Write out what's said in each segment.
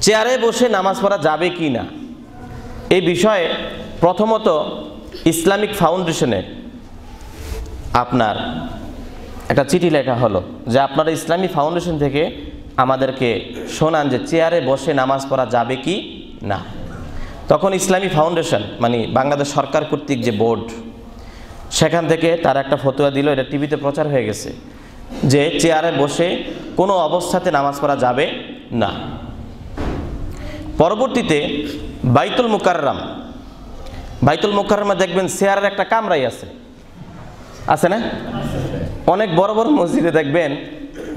চেয়ারে বসে নামাজ পড়া যাবে কি না এই বিষয়ে প্রথমত ইসলামিক ফাউন্ডেশনে আপনার একটা চিঠি লেখা হলো যে আপনারা ইসলামিক ফাউন্ডেশন থেকে আমাদেরকে শোনান যে চেয়ারে বসে নামাজ পড়া যাবে কি না। তখন ইসলামিক ফাউন্ডেশন মানে বাংলাদেশ সরকার কর্তৃক যে বোর্ড, সেখান থেকে তারা একটা ফতোয়া দিল, এটা টিভিতে প্রচার হয়ে গেছে যে চেয়ারে বসে কোনো অবস্থাতে নামাজ পড়া যাবে না। পরবর্তীতে বাইতুল মুকাররমে দেখবেন চেয়ারের একটা কামরাই আছে না? অনেক বড় বড় মসজিদে দেখবেন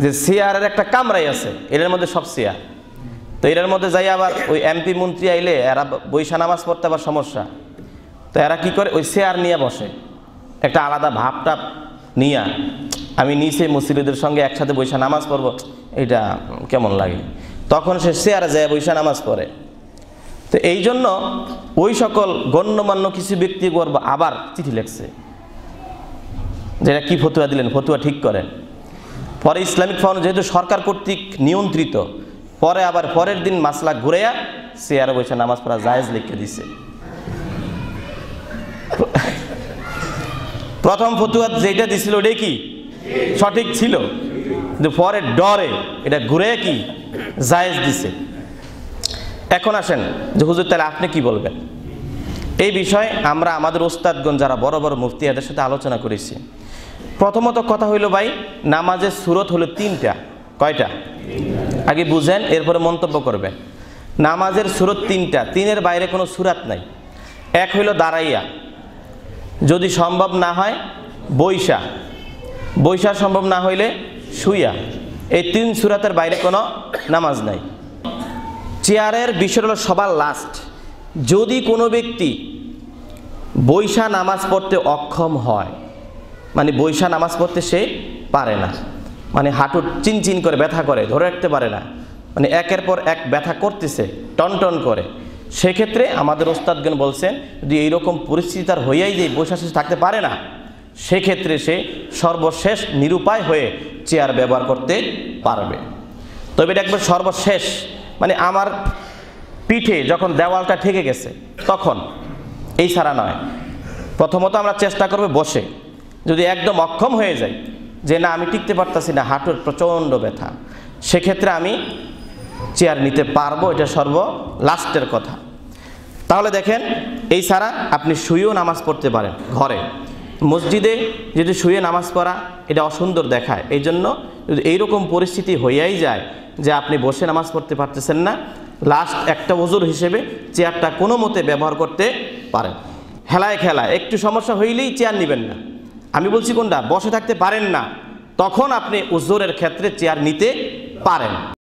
যে চেয়ারের একটা কামরাই আছে, এর মধ্যে সব চেয়ার। তো এর মধ্যে যাই আবার ওই এমপি মন্ত্রী আইলে এরা বৈশা নামাজ পড়তে আবার সমস্যা, তো এরা কি করে ওই চেয়ার নিয়ে বসে, একটা আলাদা ভাবটাপ নিয়ে আমি নিচে মসজিদের সঙ্গে একসাথে বৈশা নামাজ পড়বো, এটা কেমন লাগে, তখন সে চেয়ারে যায় বৈশা নামাজ পড়ে। তো এই জন্য ওই সকল গণ্যমান্য কিছু ব্যক্তি আবার চিঠি লিখছে যেটা কি ফতুয়া দিলেন, ফতুয়া ঠিক করেন। পরে ইসলামিক ফাউন্ডেশন যেহেতু সরকার কর্তৃক নিয়ন্ত্রিত, পরে আবার পরের দিন মাসলা ঘুরেয়া চেয়ারে বসে নামাজ পড়া জায়েজ লিখে দিছে। প্রথম ফতুয়া যেটা দিছিল ওটাই কি সঠিক ছিল, কিন্তু পরে ডরে এটা ঘুরে কি জায়েজ দিছে। এখন আসেন যে হুজুর তাহলে আপনি কি বলবেন এই বিষয়ে। আমরা আমাদের ওস্তাদগণ যারা বড় বড় মুফতি এদের সাথে আলোচনা করেছি। প্রথমত কথা হইল ভাই, নামাজের সুরত হলো তিনটা। কয়টা? আগে বুঝেন, এরপরে মন্তব্য করবেন। নামাজের সুরত তিনটা, তিনের বাইরে কোনো সুরাত নাই। এক হইল দাঁড়াইয়া, যদি সম্ভব না হয় বৈশা সম্ভব না হইলে শুইয়া, এই তিন সুরাতের বাইরে কোনো নামাজ নাই। চেয়ারের বিষয় হলো সবার লাস্ট। যদি কোনো ব্যক্তি বৈশা নামাজ পড়তে অক্ষম হয়, মানে বৈশা নামাজ পড়তে সে পারে না, মানে হাঁটু চিনচিন করে ব্যথা করে, ধরে রাখতে পারে না, মানে একের পর এক ব্যথা করতেছে টনটন করে, সেক্ষেত্রে আমাদের ওস্তাদগণ বলছেন যদি এইরকম পরিস্থিতি তার হইয়াই যে বৈশা শেষে থাকতে পারে না, সেক্ষেত্রে সে সর্বশেষ নিরুপায় হয়ে চেয়ার ব্যবহার করতে পারবে। তবে এটা একবার সর্বশেষ, মানে আমার পিঠে যখন দেওয়ালটা ঠেকে গেছে তখন, এই ছাড়া নয়। প্রথমত আমরা চেষ্টা করব বসে, যদি একদম অক্ষম হয়ে যায় যে না আমি টিকতে পারতাছি না, হাঁটুর প্রচণ্ড ব্যথা, সেক্ষেত্রে আমি চেয়ার নিতে পারবো, এটা সর্ব লাস্টের কথা। তাহলে দেখেন, এই ছাড়া আপনি শুয়েও নামাজ পড়তে পারেন ঘরে। মসজিদে যদি শুয়ে নামাজ পড়া এটা অসুন্দর দেখায়, এই জন্য যদি এইরকম পরিস্থিতি হইয়াই যায় যে আপনি বসে নামাজ পড়তে পারতেছেন না, লাস্ট একটা ওজুর হিসেবে চেয়ারটা কোনো মতে ব্যবহার করতে পারেন। হেলায় খেলায় একটু সমস্যা হইলেই চেয়ার নেবেন না। আমি বলছি কোনটা, বসে থাকতে পারেন না, তখন আপনি উজুরের ক্ষেত্রে চেয়ার নিতে পারেন।